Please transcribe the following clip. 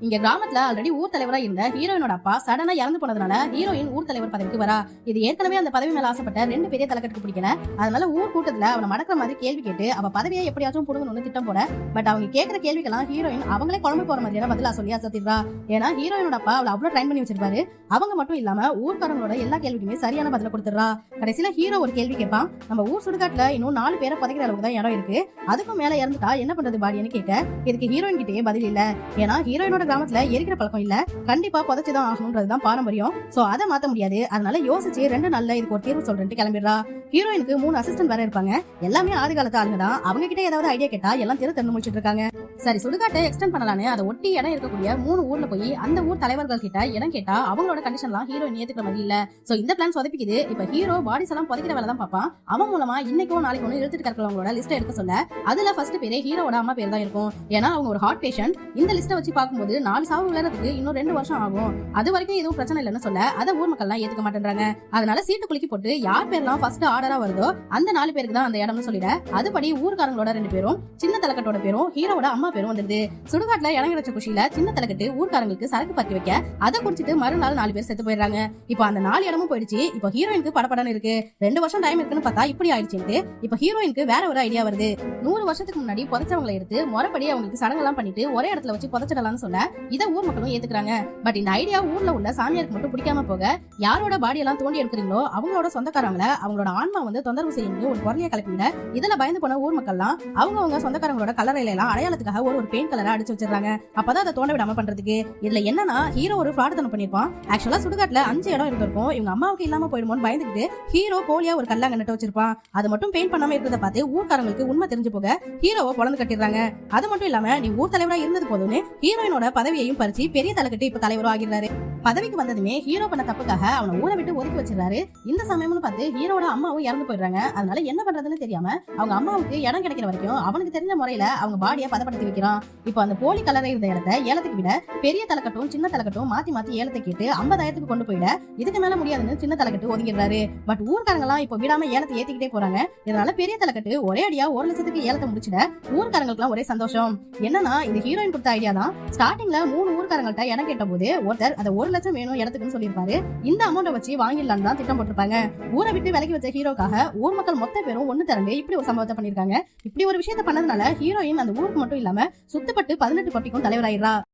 இங்க கிராமத்துல ஆல்ரெடி ஊர் தலைவரா இருந்த ஹீரோயினோட அப்பா சடனா இறந்து போனதுனால ஹீரோயின் ஊர் தலைவர் பதவிக்கு வரா. இது ஏற்கனவே அந்த பதவி மேல ஆசைப்பட்ட ரெண்டு பெரிய தலைக்கட்டுக்கு பிடிக்கல. அதனால ஊர் கூட்டத்துல அவனை மடக்கிற மாதிரி கேள்வி கேட்டு அவ பதவியை எப்படியாச்சும் புடுங்கணும்னு திட்டம் போட. பட் அவங்க கேட்கிற கேள்விக்கெல்லாம் ஹீரோயின் அவங்களே குழம்பு போற மாதிரியான பதிலா சொல்லி அசத்திடுறா. ஏன்னா ஹீரோயினோட அப்பா அவளை அவ்வளவு ட்ரைன் பண்ணி வச்சிருப்பாரு. அவங்க மட்டும் இல்லாம ஊர்க்காரங்களோட எல்லா கேள்விக்குமே சரியான பதில கொடுத்துடுறா. கடைசியில ஹீரோ ஒரு கேள்வி கேட்பான். நம்ம ஊர் சுடுகாட்டுல இன்னும் 4 பேரை புதைக்கிற அளவுக்கு தான் இடம் இருக்கு, அதுக்கும் மேல இறந்துட்டா என்ன பண்றது பாடின்னு கேட்க இதுக்கு ஹீரோயின் கிட்டே பதில் இல்ல. ஏன்னா ஹீரோயினோட கிராமத்துல எரிக்கிற பழக்கம் இல்ல, கண்டிப்பா புதைச்சுதான் ஆகணும்ன்றதுதான் பாரம்பரியம். சோ அதை மாத்த முடியாது. அதனால யோசிச்சு 2 நாள்ல இதுக்கு ஒரு தீர்வு சொல்றேன்ட்டு கிளம்பிடுறா. ஹீரோயினுக்கு 3 அசிஸ்டன்ட் வேற இருப்பாங்க. எல்லாமே ஆதி காலத்து ஆளுங்க தான். அவங்க கிட்ட ஏதாவது ஐடியா கேட்டா எல்லாம் திறந்து முடிச்சிட்டு இருக்காங்க. சரி, சுடுகாட்டை எக்ஸ்டெண்ட் பண்ணலான்னு அதை ஒட்டி இடம் இருக்கக்கூடிய 3 ஊர்ல போய் அந்த ஊர் தலைவர்கள் கிட்ட இடம் கேட்டா அவங்களோட கண்டிஷன்லாம் ஹீரோயின் ஏத்துக்கிற மாதிரி இல்ல. சோ இந்த பிளான் சொதப்பிக்குது. இப்ப ஹீரோ பாடிஸ் எல்லாம் புதைக்கிற வேலை தான் பாப்பான். அவன் மூலமா இன்னைக்கோ நாளைக்கு ஒண்ணு இழுத்துட்டு இருக்கிறவங்களோட லிஸ்ட் எடுக்க சொல்ல அதுல ஃபர்ஸ்ட் பேரே ஹீரோட அம்மா பேர் தான் இருக்கும். ஏன்னா அவங்க ஒரு ஹார்ட் பேஷண்ட். இந்த லிஸ்ட்டை வச்சு பார்க்கும்போது 4 சாவு விளையாடுறதுக்கு இன்னும் 2 வருஷம் ஆகும். அது வரைக்கும் எதுவும் பிரச்சனை இல்லைன்னு சொல்ல அதை ஊர் மக்கள் எல்லாம் ஏத்துக்க மாட்டேன்றாங்க. அதனால சீட்டு குலுக்கி போட்டு யார் பேர்லாம் ஃபர்ஸ்ட் ஆர்டரா வருதோ அந்த 4 பேருக்கு தான் அந்த இடம்னு சொல்லிட அதுபடி ஊர்காரங்களோட 2 பேரும் சின்ன தலைக்கட்டோட பேரும் ஹீரோட அம்மா பேரும் வந்துருது. சுடுகாட்டுல இடம் கிடைச்ச குஷியில சின்ன தலைக்கட்டு ஊர்காரங்களுக்கு சரக்கு பத்தி வைக்க அதை குடிச்சிட்டு மறுநாள் 4 பேர் செத்து போயிடுறாங்க. இப்போ அந்த 4 இடமும் போயிடுச்சு. இப்போ ஹீரோயினுக்கு படப்படன்னு இருக்கு. 2 வருஷம் டைம் இருக்குன்னு பார்த்தா இப்படி ஆயிடுச்சுட்டு இப்போ ஹீரோயினுக்கு வேற ஒரு ஐடியா வருது. 100 வருஷத்துக்கு முன்னாடி புதைச்சவங்களை எடுத்து முறைப்படி அவங்களுக்கு சடங்கெல்லாம் பண்ணிட்டு ஒரே இடத்துல வச்சு புதைச்சிடலாம்னு சொல்ல இதை ஊர் மக்களும் ஏத்துக்கிறாங்க. பட் இந்த ஐடியா ஊர்ல உள்ள சாமியாருக்கு மட்டும் பிடிக்காம போக யாரோட பாடி எல்லாம் தோண்டி எடுக்கிறீங்களோ அவங்களோட சொந்தக்காரங்களை அவங்களோட ஆன்மா வந்து தொந்தரவு செய்யணும் ஒரு குரலையை கிளப்பிவிட இதுல பயந்து போன ஊர் மக்கள்லாம் அவங்க சொந்தக்காரங்களோட கலரையில எல்லாம் அடையாளத்துக்காக ஒரு பெயிண்ட் கலரை அடிச்சு வச்சிருக்காங்க. அப்பதான் அதை தோண்ட விடாம பண்றதுக்கு. இதுல என்னன்னா ஹீரோ ஒரு ஃப்ராடுத்தனம் பண்ணிருப்பான். ஆக்சுவலா சுடுகாட்டுல 5 இடம் இருந்திருக்கும். இவங்க அம்மாவுக்கு இல்லாம போயிடுமோன்னு பயந்துக்கிட்டு ஹீரோ போலியா ஒரு கல்லாங்க நட்டு வச்சிருப்பான். அது மட்டும் பெயிண்ட் பண்ணாம இருக்கிறத பார்த்து ஊர்க்காரங்களுக்கு உண்மை தெரிஞ்சு போக ஹீரோவை பொழந்து கட்டிடுறாங்க. அது மட்டும் இல்லாம நீ ஊர் தலைவரா இருந்தது போதும்னு ஹீரோயினோட பதவியையும் பறிச்சு பெரிய தலைக்கட்டு இப்ப தலைவரும் ஆகிறாரு. பதவிக்கு வந்ததுமே ஹீரோ பண்ண தப்புக்காக அவனை ஊரை விட்டு ஒதுக்கி வச்சிருக்காரு. இந்த சமயம்னு பார்த்து ஹீரோட அம்மாவும் இறந்து போயிடுறாங்க. அதனால என்ன பண்றதுன்னு தெரியாம அவங்க அம்மாவுக்கு இடம் கிடைக்கிற வரைக்கும் அவனுக்கு தெரிஞ்ச முறையில அவங்க பாடியை பதப்படுத்தி வைக்கிறான். இப்போ அந்த போலி கலரை இருந்த இடத்த ஏலத்துக்கு விட பெரிய தலைக்கட்டும் சின்ன தலைக்கட்டும் மாத்தி ஏலத்தை கேட்டு 50,000க்கு கொண்டு போயிட இதுக்கு மேல முடியாதுன்னு சின்ன தலைக்கட்டு ஒதுங்கிடுறாரு. பட் ஊர்க்காரங்க எல்லாம் இப்போ விடாம ஏலத்தை ஏத்திக்கிட்டே போறாங்க. இதனால பெரிய தலைக்கட்டு ஒரே அடியா 1 லட்சத்துக்கு ஏலத்தை முடிச்சிட ஊர்க்காரங்களுக்கு ஒரே சந்தோஷம். என்னன்னா இந்த ஹீரோயின் கொடுத்த ஐடியா தான். ஸ்டார்டிங்ல 3 ஊர்க்காரங்கள்ட்ட இடம் கேட்ட போது ஒருத்தர் அதை 1 லட்சம் வேணும் இடத்துக்குன்னு சொல்லியிருப்பாரு. இந்த அமௌண்ட்டை வச்சு வாங்கிடலான்னு தான் திட்டம் போட்டிருப்பாங்க. ஊரை விட்டு விலகி வச்ச ஹீரோக்காக ஊர் மக்கள் மொத்த பேரும் ஒண்ணு திரண்டு இப்படி ஒரு சம்பவத்தை பண்ணிருக்காங்க. இப்படி ஒரு விஷயத்த பண்ணதுனால ஹீரோயின் அந்த ஊருக்கு மட்டும் இல்லாம சுத்தப்பட்டு 18 கோட்டிக்கும் தலைவராயிரா.